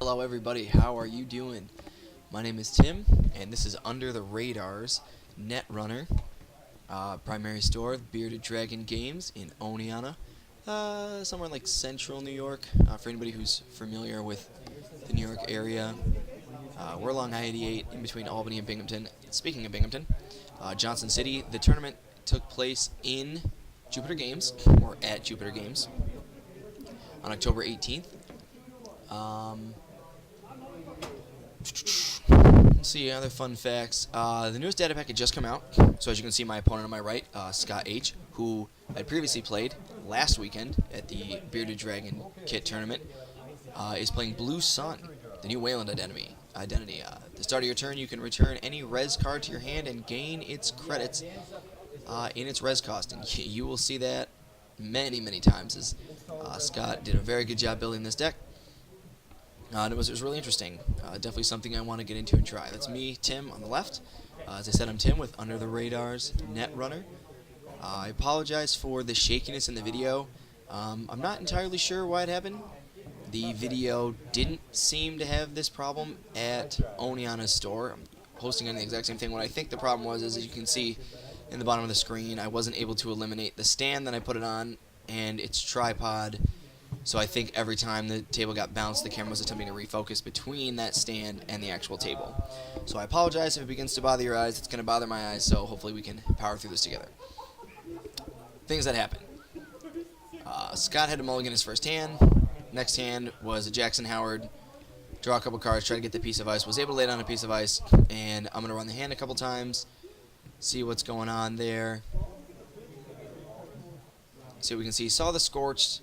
Hello everybody, how are you doing? My name is Tim, and this is Under the Radar's Netrunner primary store, Bearded Dragon Games in Oneonta, somewhere in like central New York. For anybody who's familiar with the New York area, we're along I-88 in between Albany and Binghamton. Speaking of Binghamton, Johnson City, the tournament took place in Jupiter Games, or at Jupiter Games, on October 18th. Let's see other fun facts. The newest data pack had just come out, so as you can see, my opponent on my right, Scott H., who had previously played last weekend at the Bearded Dragon Kit tournament, is playing Blue Sun, the new Wayland identity. At the start of your turn, you can return any res card to your hand and gain its credits in its res cost, and you will see that many times, as Scott did a very good job building this deck. It was really interesting. Definitely something I want to get into and try. That's me, Tim, on the left. As I said, I'm Tim with Under the Radar's Netrunner. I apologize for the shakiness in the video. I'm not entirely sure why it happened. The video didn't seem to have this problem at Oneonta's store. I'm posting on the exact same thing. What I think the problem was is, as you can see in the bottom of the screen, I wasn't able to eliminate the stand that I put it on and its tripod. So I think every time the table got bounced, the camera was attempting to refocus between that stand and the actual table. So I apologize if it begins to bother your eyes. It's going to bother my eyes, so hopefully we can power through this together. Things that happened. Scott had to mulligan his first hand. Next hand was a Jackson Howard. Draw a couple cards, try to get the piece of ice. Was able to lay down a piece of ice, and I'm going to run the hand a couple times, see what's going on there. See what we can see. Saw the Scorched.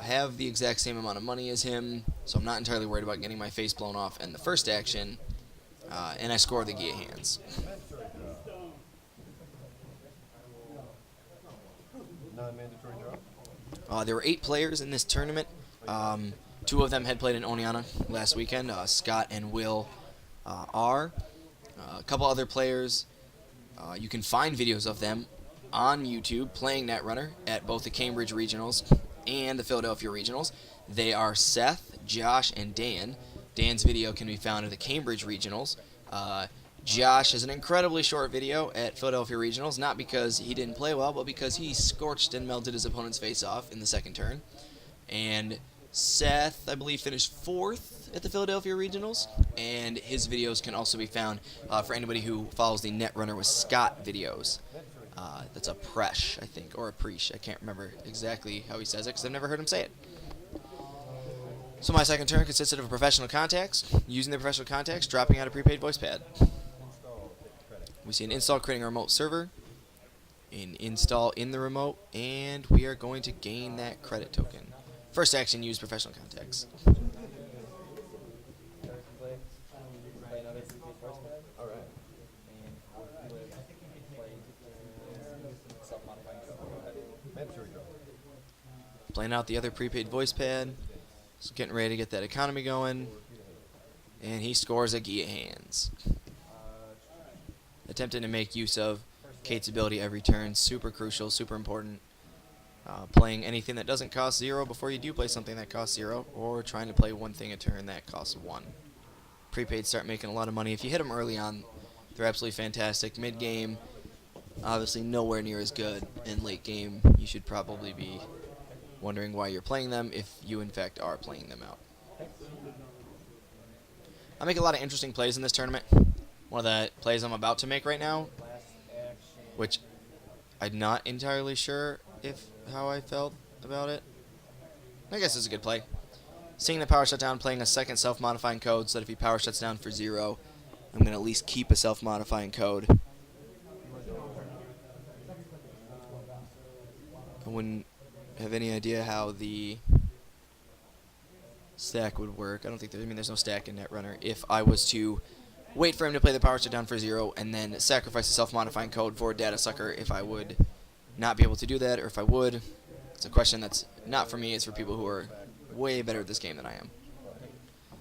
Have the exact same amount of money as him, so I'm not entirely worried about getting my face blown off in the first action, and I score the Gia hands. Non-mandatory draw? There were 8 players in this tournament. 2 of them had played in Oneonta last weekend. Scott and Will are. A couple other players, you can find videos of them on YouTube playing Netrunner at both the Cambridge Regionals and the Philadelphia Regionals. They are Seth, Josh, and Dan. Dan's video can be found at the Cambridge Regionals. Josh has an incredibly short video at Philadelphia Regionals, not because he didn't play well, but because he scorched and melted his opponent's face off in the second turn. And Seth, I believe, finished 4th at the Philadelphia Regionals, and his videos can also be found for anybody who follows the Netrunner with Scott videos. That's a Presh, I think, or a Presh. I can't remember exactly how he says it because I've never heard him say it. So my second turn consisted of professional contacts. Using the professional contacts, dropping out a prepaid voice pad. We see an install creating a remote server, an install in the remote, and we are going to gain that credit token. First action, use professional contacts. Playing out the other prepaid voice pad. Just getting ready to get that economy going. And he scores a Gia hands. Attempting to make use of Kate's ability every turn. Super crucial, super important. Playing anything that doesn't cost 0 before you do play something that costs 0. Or trying to play one thing a turn that costs 1. Prepaid start making a lot of money. If you hit them early on, they're absolutely fantastic. Mid-game, obviously nowhere near as good. And late game, you should probably be wondering why you're playing them if you in fact are playing them out. I make a lot of interesting plays in this tournament. One of the plays I'm about to make right now, which I'm not entirely sure how I felt about it. I guess it's a good play. Seeing the power shut down, playing a second self-modifying code so that if he power shuts down for 0, I'm going to at least keep a self-modifying code. I wouldn't have any idea how the stack would work. I don't think there's no stack in Netrunner. If I was to wait for him to play the power shutdown for 0 and then sacrifice the self-modifying code for Data Sucker, if I would not be able to do that, or if I would, it's a question that's not for me. It's for people who are way better at this game than I am.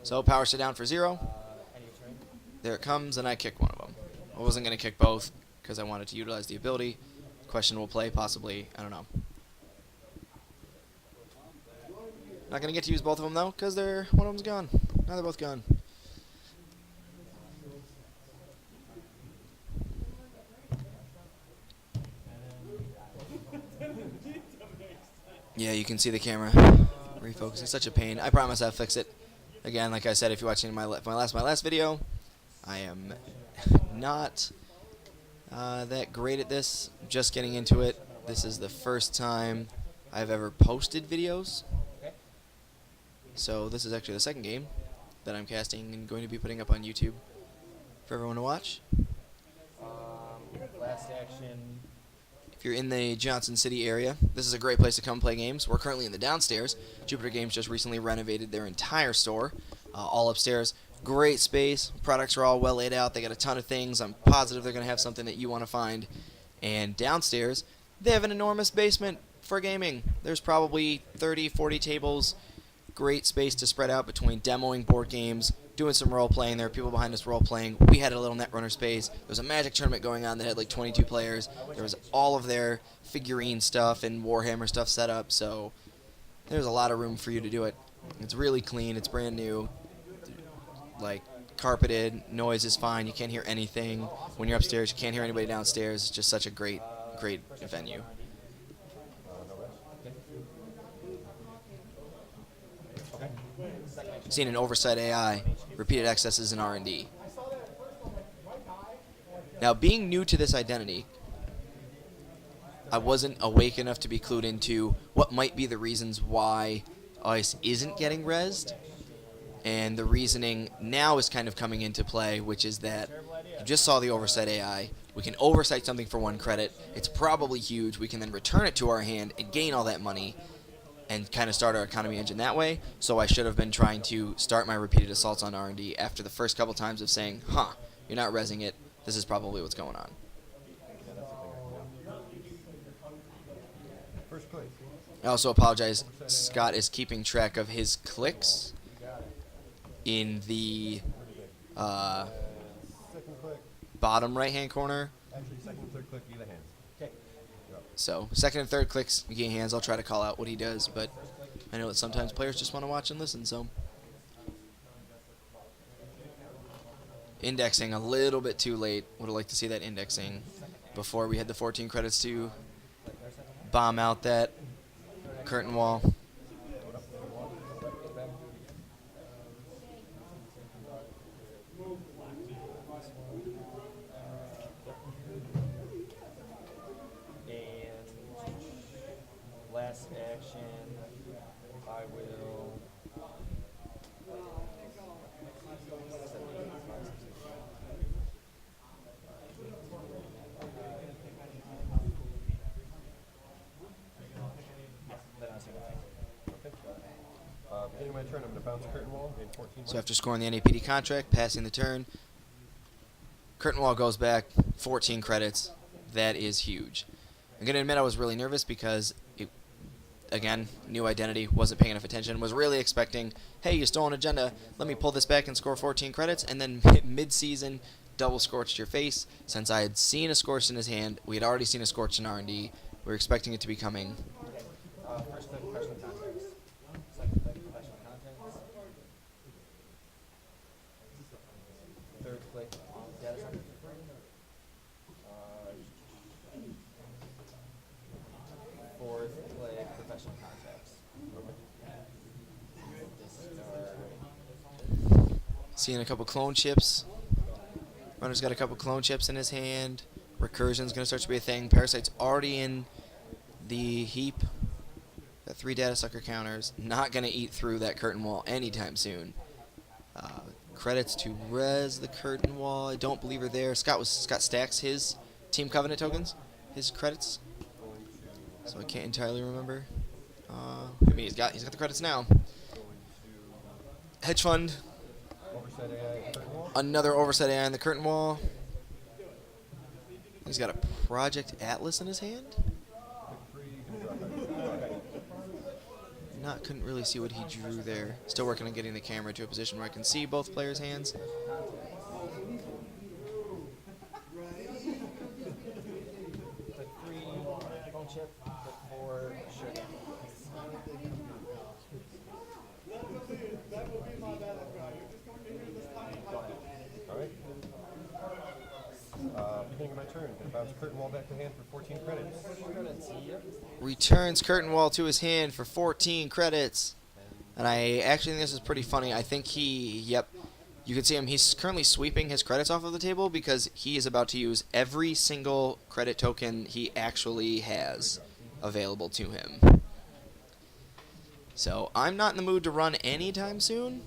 So power shutdown for 0. There it comes, and I kick one of them. I wasn't going to kick both because I wanted to utilize the ability. Questionable play, possibly. I don't know. Not going to get to use both of them, though, because one of them's gone. Now they're both gone. Yeah, you can see the camera refocusing. Such a pain. I promise I'll fix it. Again, like I said, if you're watching my last video, I am not that great at this. Just getting into it. This is the first time I've ever posted videos. So this is actually the second game that I'm casting and going to be putting up on YouTube for everyone to watch. Last action. If you're in the Johnson City area, this is a great place to come play games. We're currently in the downstairs. Jupiter Games just recently renovated their entire store, all upstairs. Great space. Products are all well laid out. They got a ton of things. I'm positive they're going to have something that you want to find. And downstairs, they have an enormous basement for gaming. There's probably 30, 40 tables. Great space to spread out between demoing board games, doing some role-playing. There are people behind us role-playing. We had a little Netrunner space. There was a Magic tournament going on that had like 22 players. There was all of their figurine stuff and Warhammer stuff set up, so there's a lot of room for you to do it. It's really clean. It's brand new. Like, carpeted. Noise is fine. You can't hear anything. When you're upstairs, you can't hear anybody downstairs. It's just such a great venue. Seen an oversight AI, repeated excesses in R&D. Now, being new to this identity, I wasn't awake enough to be clued into what might be the reasons why ICE isn't getting rezzed, and the reasoning now is kind of coming into play, which is that you just saw the oversight AI. We can oversight something for 1 credit. It's probably huge. We can then return it to our hand and gain all that money and kind of start our economy engine that way. So I should have been trying to start my repeated assaults on R&D after the first couple times of saying, you're not rezzing it. This is probably what's going on. First click. I also apologize. Scott is keeping track of his clicks in the Second click. bottom right-hand corner. Actually, second and third click, either hands. Okay. So second and third clicks, you gain hands. I'll try to call out what he does, but I know that sometimes players just want to watch and listen, so. Indexing a little bit too late. Would have liked to see that indexing before we had the 14 credits to bomb out that curtain wall. Last action, I will. Beginning my turn, I'm going to bounce curtain wall, gain 14. So after scoring the NAPD contract, passing the turn, curtain wall goes back 14 credits. That is huge. I'm going to admit I was really nervous because again, new identity, wasn't paying enough attention, was really expecting, hey, you stole an agenda, let me pull this back and score 14 credits, and then mid-season, double scorched your face. Since I had seen a scorched in his hand, we had already seen a scorched in R&D, we were expecting it to be coming. First click, professional contacts. Second click, professional contacts. Third click, data center. Fourth click, professional contacts. Seeing a couple clone chips. Runner's got a couple clone chips in his hand. Recursion's going to start to be a thing. Parasite's already in the heap. Got 3 data sucker counters. Not going to eat through that curtain wall anytime soon. Credits to res the curtain wall. I don't believe are there. Scott stacks his Team Covenant tokens, his credits. So I can't entirely remember. I mean, he's got the credits now. Hedge fund. Oversight AI, curtain wall. Another oversight AI on the curtain wall. He's got a Project Atlas in his hand. Couldn't really see what he drew there. Still working on getting the camera to a position where I can see both players' hands. Click 3, phone chip. Click 4, sugar. Bounce curtain wall back to hand for 14 credits. Returns curtain wall to his hand for 14 credits. And I actually think this is pretty funny. I think yep, you can see him. He's currently sweeping his credits off of the table because he is about to use every single credit token he actually has available to him. So I'm not in the mood to run anytime soon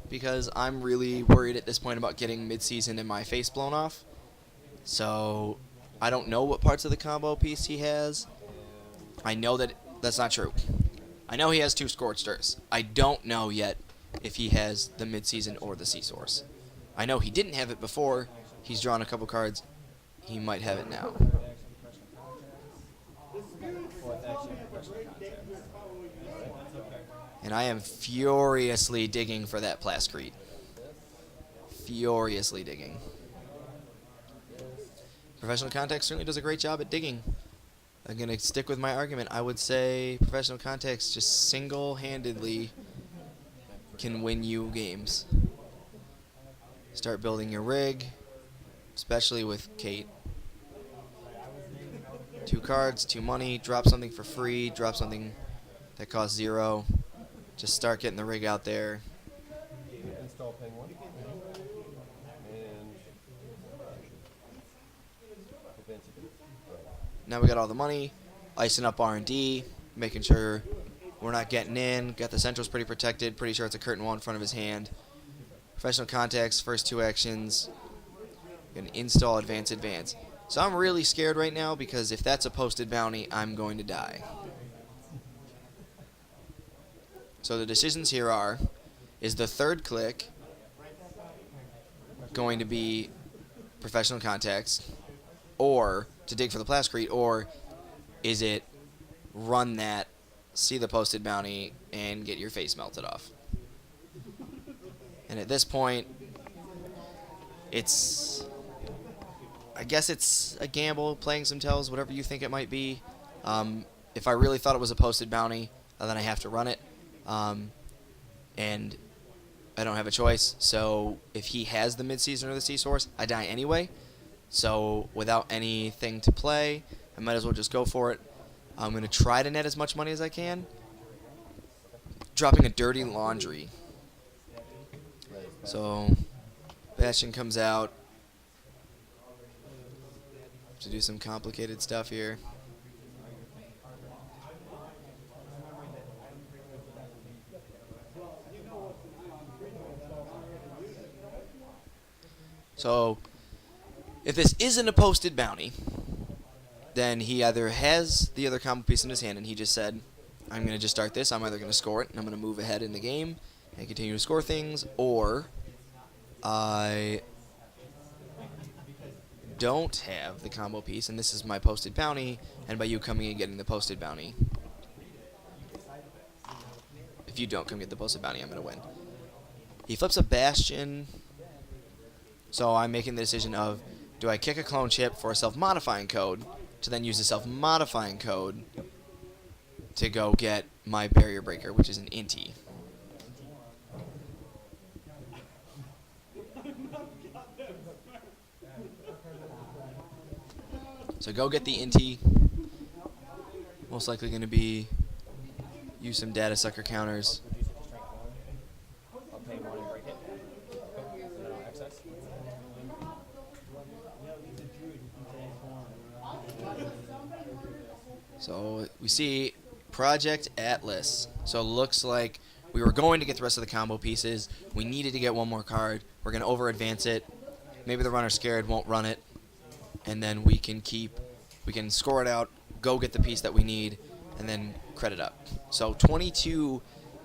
because I'm really worried at this point about getting mid-season and my face blown off. So I don't know what parts of the combo piece he has. I know that that's not true. I know he has 2 Scorchsters. I don't know yet if he has the mid-season or the C-Source. I know he didn't have it before. He's drawn a couple cards. He might have it now. And I am furiously digging for that Plascrete. Furiously digging. Professional Context certainly does a great job at digging. I'm going to stick with my argument. I would say Professional Context just single-handedly can win you games. Start building your rig, especially with Kate. 2 cards, 2 money, drop something for free, drop something that costs 0. Just start getting the rig out there. Install paying 1. And advance it. Now we got all the money, icing up R&D, making sure we're not getting in. Got the centrals pretty protected. Pretty sure it's a curtain wall in front of his hand. Professional Contacts, first 2 actions. Gonna install, advance, advance. So I'm really scared right now because if that's a posted bounty, I'm going to die. So the decisions here are, is the 3rd click going to be Professional Contacts, or to dig for the Plascrete, or is it run that, see the posted bounty, and get your face melted off? And at this point, I guess it's a gamble, playing some tells, whatever you think it might be. If I really thought it was a posted bounty, then I have to run it. And I don't have a choice. So if he has the mid-season or the C-Source, I die anyway. So without anything to play, I might as well just go for it. I'm going to try to net as much money as I can. Dropping a Dirty Laundry. So Bastion comes out to do some complicated stuff here. So if this isn't a posted bounty, then he either has the other combo piece in his hand and he just said, I'm going to just start this, I'm either going to score it and I'm going to move ahead in the game and continue to score things, or I don't have the combo piece and this is my posted bounty, and by you coming and getting the posted bounty, if you don't come get the posted bounty, I'm going to win. He flips a Bastion. So I'm making the decision of, do I kick a clone chip for a self-modifying code to then use the self-modifying code to go get my barrier breaker, which is an Inti. So go get the Inti. Most likely going to be use some data sucker counters. I'll pay 1 and break it. And then I'll access. So we see Project Atlas. So it looks like we were going to get the rest of the combo pieces. We needed to get 1 more card. We're going to over-advance it. Maybe the runner's scared, won't run it. And then we can score it out, go get the piece that we need, and then credit up. So 22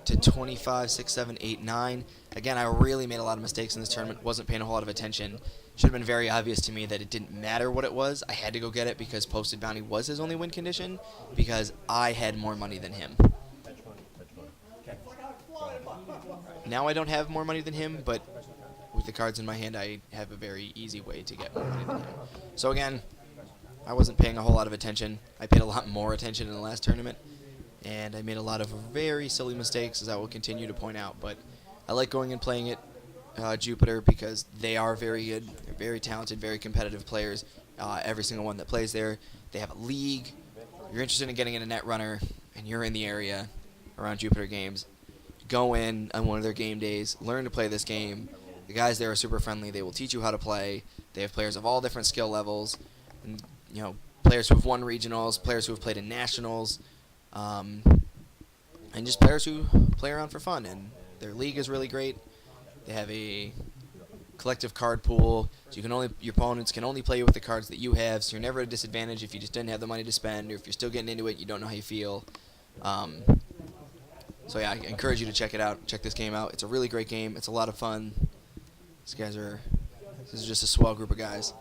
to 25, 6, 7, 8, 9. Again, I really made a lot of mistakes in this tournament. Wasn't paying a whole lot of attention. Should have been very obvious to me that it didn't matter what it was. I had to go get it because posted bounty was his only win condition because I had more money than him. Okay. Now I don't have more money than him, but with the cards in my hand, I have a very easy way to get more money than him. So again, I wasn't paying a whole lot of attention. I paid a lot more attention in the last tournament, and I made a lot of very silly mistakes, as I will continue to point out. But I like going and playing it Jupiter because they are very good. They're very talented, very competitive players. every single one that plays there. They have a league. If you're interested in getting in a Netrunner and you're in the area around Jupiter Games, go in on one of their game days, learn to play this game. The guys there are super friendly. They will teach you how to play. They have players of all different skill levels, and players who have won regionals, players who have played in nationals, and just players who play around for fun. And their league is really great. They have a collective card pool, so your opponents can only play you with the cards that you have, so you're never at a disadvantage if you just didn't have the money to spend, or if you're still getting into it, you don't know how you feel. So yeah, I encourage you to check it out. Check this game out. It's a really great game. It's a lot of fun. This is just a swell group of guys.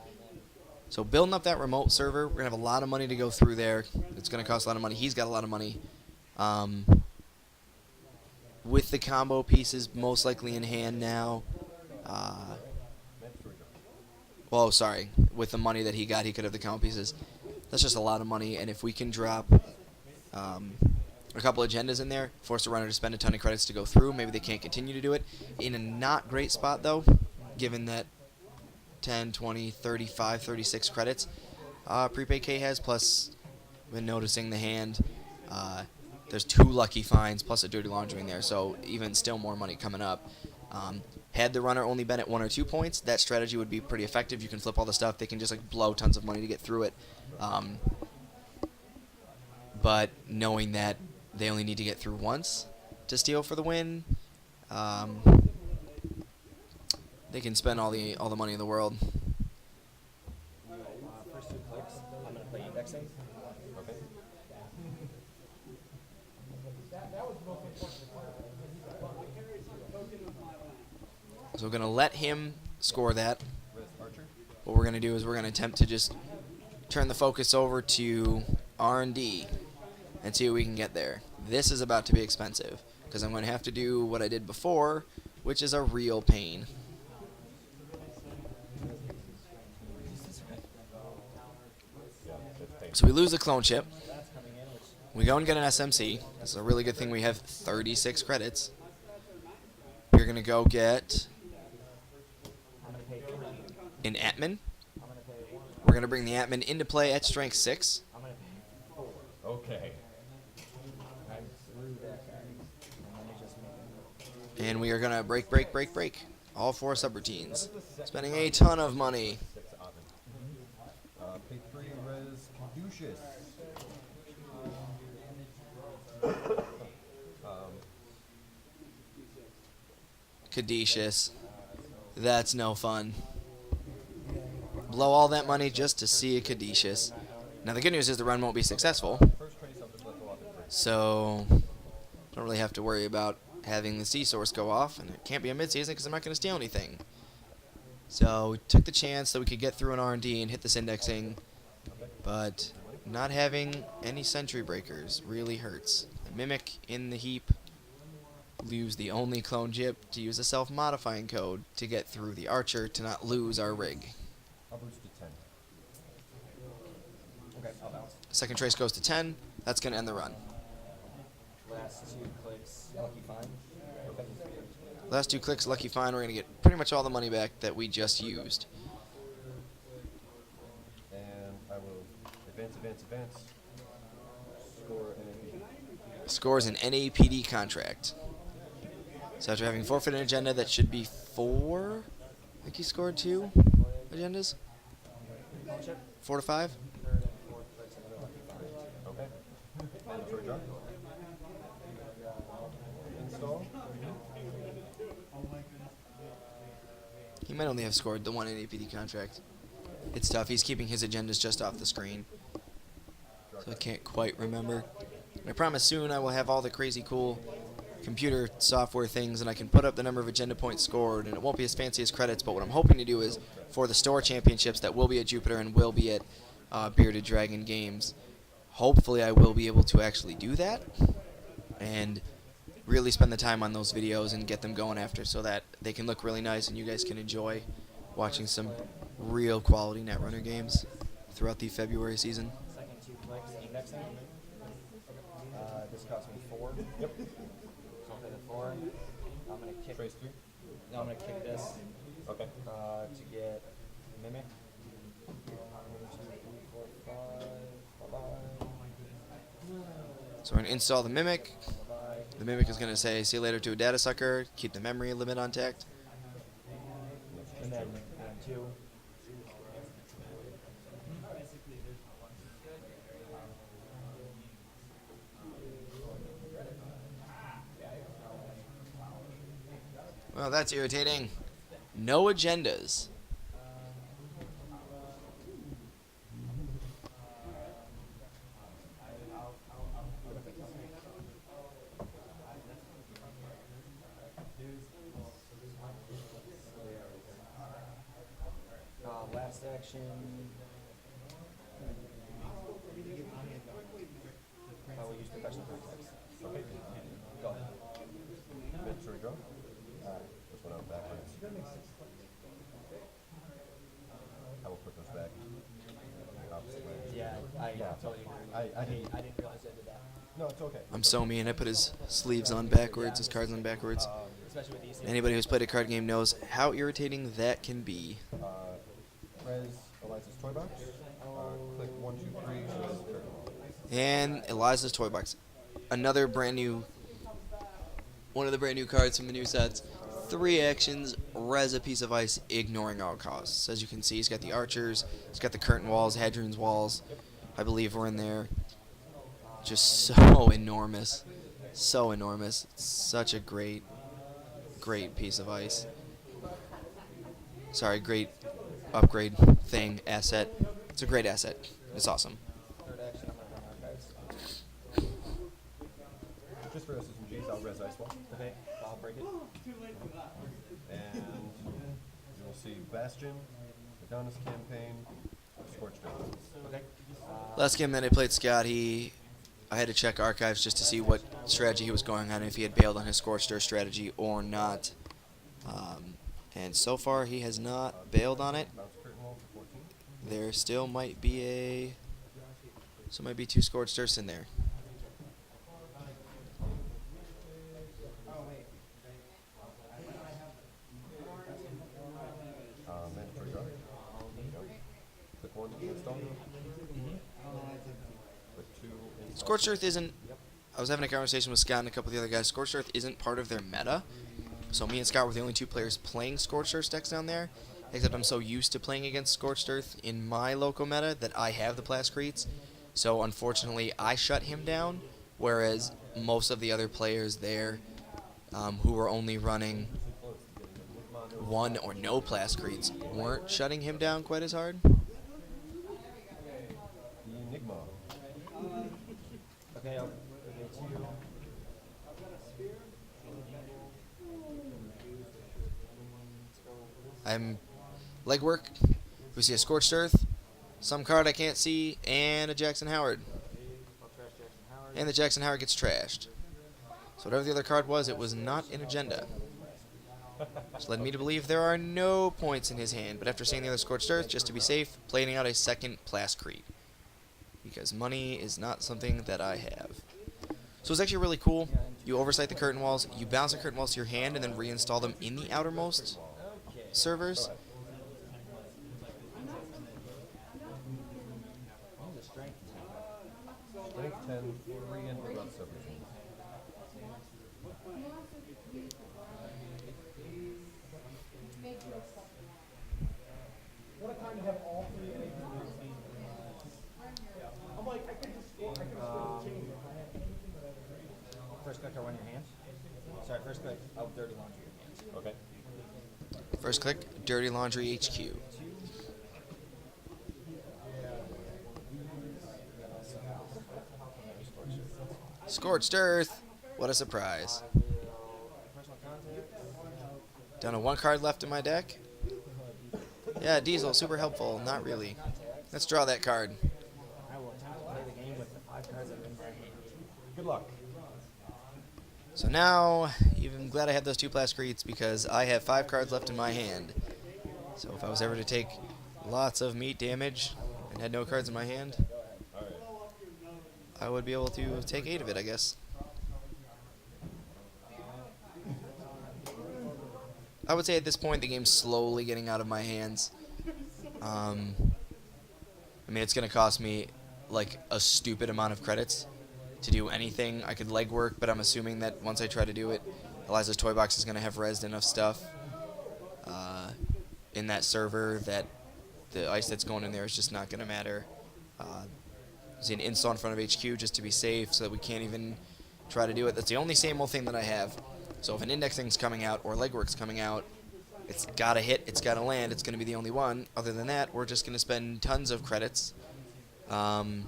So building up that remote server, we're gonna have a lot of money to go through there. It's gonna cost a lot of money. He's got a lot of money. With the combo pieces most likely in hand now. Well, sorry. With the money that he got, he could have the combo pieces. That's just a lot of money, and if we can drop a couple agendas in there, force a runner to spend a ton of credits to go through, maybe they can't continue to do it. In a not great spot, though, given that 10, 20, 35, 36 credits Prepaid K has, plus been noticing the hand. There's 2 lucky finds plus a dirty laundry in there, so even still more money coming up. Had the runner only been at 1 or 2 points, that strategy would be pretty effective. You can flip all the stuff. They can just blow tons of money to get through it. But knowing that they only need to get through once to steal for the win, they can spend all the money in the world. First 2 clicks, I'm going to play indexing. Okay. So we're going to let him score that. Res Archer. What we're going to do is we're going to attempt to just turn the focus over to R&D and see what we can get there. This is about to be expensive because I'm going to have to do what I did before, which is a real pain. So we lose the clone chip. We go and get an SMC. This is a really good thing. We have 36 credits. We're going to go get an Atman. We're going to bring the Atman into play at strength 6. Okay. And we are going to break all 4 subroutines. Spending a ton of money. 6 Oven. Pay 3 Res Caduceus. Caduceus. That's no fun. Blow all that money just to see a Caduceus. Now the good news is the run won't be successful, First trace of the left oven. so don't really have to worry about having the C-Source go off, and it can't be a mid-season because I'm not going to steal anything. So we took the chance that we could get through an R&D and hit this indexing, but not having any sentry breakers really hurts. A Mimic in the heap, lose the only clone chip to use a self-modifying code to get through the Archer to not lose our rig. I'll boost to 10. Okay, I'll bounce. Second trace goes to 10. That's going to end the run. Last 2 clicks, lucky find. Okay. Last 2 clicks, lucky find. We're going to get pretty much all the money back that we just used. And I will advance. Score NAP. Scores an NAPD contract. So after having forfeited an agenda, that should be 4. I think he scored 2 agendas. 4 to 5. Third and 4th clicks, another lucky find. Okay. Mandatory draw. Install. He might only have scored the 1 NAPD contract. It's tough. He's keeping his agendas just off the screen, so I can't quite remember. I promise soon I will have all the crazy cool computer software things, and I can put up the number of agenda points scored, and it won't be as fancy as credits, but what I'm hoping to do is for the store championships that will be at Jupiter and will be at Bearded Dragon Games, hopefully I will be able to actually do that and really spend the time on those videos and get them going after so that they can look really nice and you guys can enjoy watching some real quality Netrunner games throughout the February season. Second 2 clicks, indexing. This cost me 4. Yep. So I'll pay the 4. I'm going to kick. Trace 3. No, I'm going to kick this Okay. to get Mimic. Bye-bye. So we're going to install the Mimic. Bye-bye. The Mimic is going to say, see you later to a data sucker, keep the memory limit untacked. And then 2. Well, that's irritating. No agendas. Last action. I will use professional context. Okay. Go. Mandatory draw. This one out backwards. I will put those back. Opposite way. Yeah, I totally agree. I didn't. I didn't realize I did that. No, it's okay. I'm so mean. I put his sleeves on backwards, his cards on backwards. Especially with these things. Anybody who's played a card game knows how irritating that can be. Res Eliza's toy box. Click 1, 2, 3. Res curtain wall. And Eliza's Toy Box. Another brand new, one of the brand new cards from the new sets. 3 actions, res a piece of ice, ignoring all costs. As you can see, he's got the archers, he's got the curtain walls, Hadron's walls, I believe were in there. Just so enormous. So enormous. It's such a great, great piece of ice. Sorry, great upgrade thing, asset. It's a great asset. It's awesome. Third action, I'm going to run archives. Just for S's and G's, I'll res ice wall. Okay, I'll break it. And you will see Bastion, Adonis Campaign, Scorched Earth. Okay. Last game that I played Scott, I had to check archives just to see what strategy he was going on, if he had bailed on his Scorched Earth strategy or not. And so far, he has not bailed on it. Bounce curtain wall for 14. There still might be might be 2 Scorched Earths in there. Mandatory draw. Click 1 to install. Click 2 install. Scorched Earth isn't. I was having a conversation with Scott and a couple of the other guys. Scorched Earth isn't part of their meta. So me and Scott were the only 2 players playing Scorched Earth decks down there. Except I'm so used to playing against Scorched Earth in my local meta that I have the Plascretes. So unfortunately, I shut him down. Whereas most of the other players there, who were only running 1 or no Plascretes, weren't shutting him down quite as hard. Enigma. Okay, I'll okay, 2. I'm legwork. We see a Scorched Earth, some card I can't see, and a Jackson Howard. I'll trash Jackson Howard. And the Jackson Howard gets trashed. So whatever the other card was, it was not an agenda. Which led me to believe there are no points in his hand, but after seeing the other Scorched Earth, just to be safe, planning out a second Plascrete. Because money is not something that I have. So it's actually really cool. You oversight the curtain walls, you bounce the curtain walls to your hand, and then reinstall them in the outermost servers. Strength 10, 3 and the run subroutine. First click, I run your hands. Sorry, first click, I'll dirty laundry your hands. Okay. First click, Dirty Laundry HQ. Scorched Earth. What a surprise. Personal contact. Down to 1 card left in my deck. Yeah, Diesel, super helpful. Not really. Let's draw that card. I will attempt to play the game with the 5 cards that are in my hand. Good luck. So now, even glad I had those 2 Plascretes because I have 5 cards left in my hand. So if I was ever to take lots of meat damage and had no cards in my hand, I would be able to take 8 of it, I guess. I would say at this point the game's slowly getting out of my hands. I I mean, it's going to cost me like a stupid amount of credits to do anything. I could legwork, but I'm assuming that once I try to do it, Eliza's Toy Box is going to have rezzed enough stuff in that server that the ice that's going in there is just not going to matter. There's an install in front of HQ just to be safe so that we can't even try to do it. That's the only same old thing that I have. So if an indexing's coming out or legwork's coming out, it's got to hit, it's got to land, it's going to be the only one. Other than that, we're just going to spend tons of credits to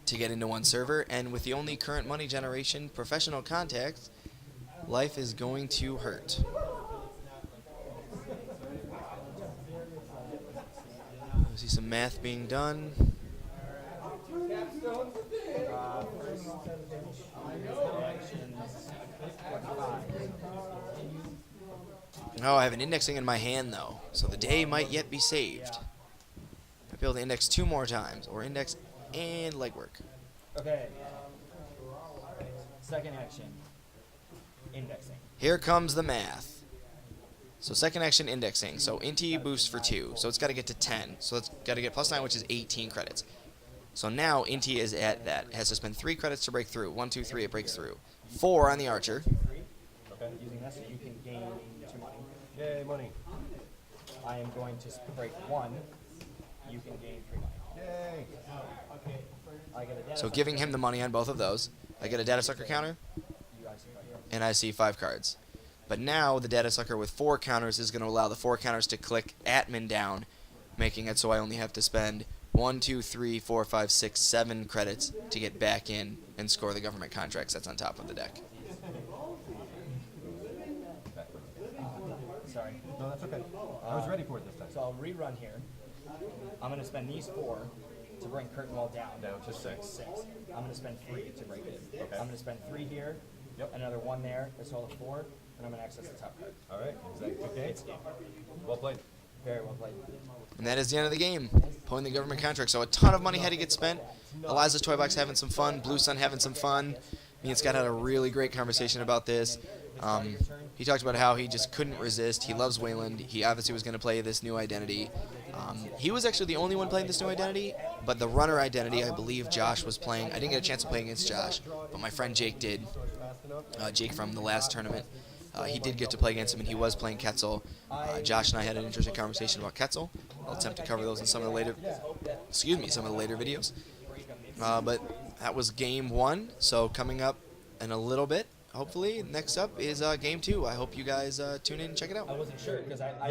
get into one server, and with the only current money generation professional contacts, life is going to hurt. I see some math being done. Oh, I have an indexing in my hand though, so the day might yet be saved. I'll be able to index 2 more times, or index and legwork. Okay. Second action. Indexing. Here comes the math. So second action indexing. So INT boosts for 2. So it's got to get to 10. So it's got to get +9, which is 18 credits. So now INT is at that. It has to spend 3 credits to break through. 1, 2, 3, it breaks through. 4 on the archer. Okay. Using this, you can gain 2 money. Yay, money. I am going to break 1. You can gain 3 money. Yay. I get a data So sucker. giving him the money on both of those. I get a data sucker counter, You actually got your- and I see 5 cards. But now the data sucker with 4 counters is going to allow the 4 counters to click admin down, making it so I only have to spend 1, 2, 3, 4, 5, 6, 7 credits to get back in and score the government contracts that's on top of the deck. Sorry. No, that's okay. I was ready for it this time. So I'll rerun here. I'm going to spend these 4 to bring curtain wall down. Down to 6. I'm going to spend 3 to break it. Okay. I'm going to spend 3 here. Yep. Another 1 there. That's all of 4. And I'm going to access the top card. All right. Is that okay? It's game. Well played. Very well played. And that is the end of the game. Pulling the government contract. So a ton of money had to get spent. Eliza's Toy Box having some fun. Blue Sun having some fun. Me and Scott had a really great conversation about this. He talked about how he just couldn't resist. He loves Wayland. He obviously was going to play this new identity. He was actually the only one playing this new identity, but the runner identity, I believe Josh was playing. I didn't get a chance to play against Josh, but my friend Jake did. Jake from the last tournament. He did get to play against him, and he was playing Quetzal. Josh and I had an interesting conversation about Quetzal. I'll attempt to cover those in some of the later, some of the later videos. But that was game 1. So coming up in a little bit, hopefully, next up is game 2. I hope you guys tune in and check it out. I wasn't sure because I